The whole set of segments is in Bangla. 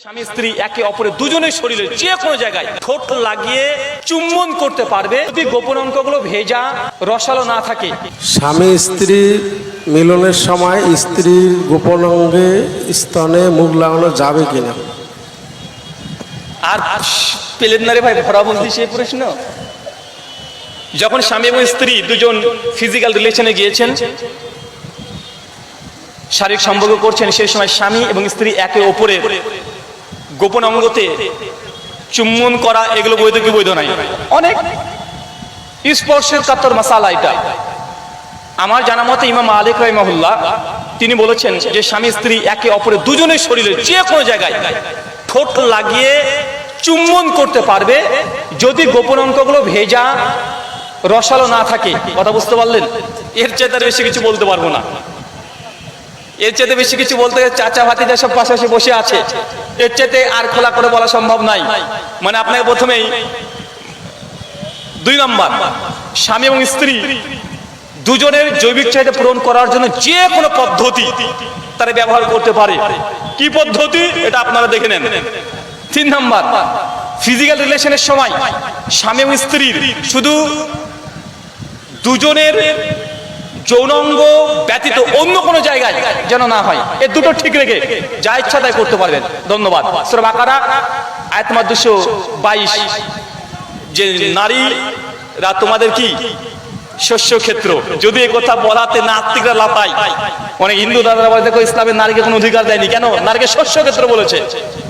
স্বামী স্ত্রী একে অপরের দুজনের শরীরে যে কোনো জায়গায় ঠোঁট লাগিয়ে চুম্বন করতে পারবে যদি গোপন অঙ্গগুলো ভেজা রসালো না থাকে। স্বামী স্ত্রী মিলনের সময় স্ত্রীর গোপন অঙ্গে স্তনে মুখ লাগানো যাবে কিনা? আর পেলেন না রে ভাই, ভরা বলছি সেই প্রশ্ন। যখন স্বামী এবং স্ত্রী দুজন ফিজিক্যাল রিলেশনে গিয়েছেন, শারীরিক সম্পর্ক করছেন, সেই সময় স্বামী এবং স্ত্রী একে অপরের গোপন অঙ্গতে চুম্বন করা, এগুলো বৈধ কি বৈধ নাই? অনেক স্পর্শের কাতর মাসালা এটা। আমার জানা মতে ইমাম মালিক রাহিমাহুল্লাহ তিনি বলেছেন যে স্বামী স্ত্রী একে অপরের দুজনের শরীরে যে কোনো জায়গায় ঠোঁট লাগিয়ে চুম্বন করতে পারবে যদি গোপন অঙ্গগুলো ভেজা রসালো না থাকে। কথা বুঝতে পারলেন? এর চাইতে আর বেশি কিছু বলতে পারবো না। এর চাইতে বেশি কিছু বলতে চাচা ভাতিজা সব পাশাপাশি বসে আছে, এর চাইতে আর খোলা করে বলা সম্ভব নাই। মানে আপনাকে প্রথমেই 2 নম্বর, স্বামী এবং স্ত্রী দুজনের জৈবিক চাহিদা পূরণ করার জন্য যে কোনো পদ্ধতি তারা ব্যবহার করতে পারে। কি পদ্ধতি এটা আপনারা দেখে নেন। 3 নম্বর, ফিজিক্যাল রিলেশনের সময় স্বামী এবং স্ত্রীর শুধু দুজনের যৌনাঙ্গ ব্যতীত অন্য কোনো জায়গায় যেন না হয়, এই দুটো ঠিক রেখে যা ইচ্ছা তাই করতে পারবেন। ধন্যবাদ। সূরা বাকারা আয়াত নম্বর 222, যে নারীরা তোমাদের কি শস্য ক্ষেত্র। যদি এই কথা বলাতে নাস্তিকরা লাপায়, অনেক হিন্দু দাদারা বলে দেখো ইসলামের নারীকে কোনো অধিকার দেয়নি, কেন? নারীকে শস্য ক্ষেত্র বলেছে।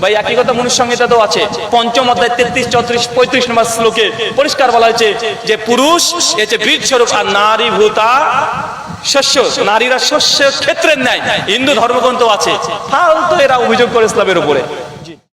ভাই একই কথা মনুসংহিতাতেও আছে, 5ম অধ্যায় 33, 34, 35 নম্বর শ্লোকে পরিষ্কার বলা হয়েছে যে পুরুষ এতে বীজ স্বরূপ আর নারী ভূতা শস্য, নারীরা শস্য ক্ষেত্রের ন্যায়। হিন্দু ধর্মগ্রন্থ আছে, ফালতু এরা অভিযোগ করে ইসলামের উপরে।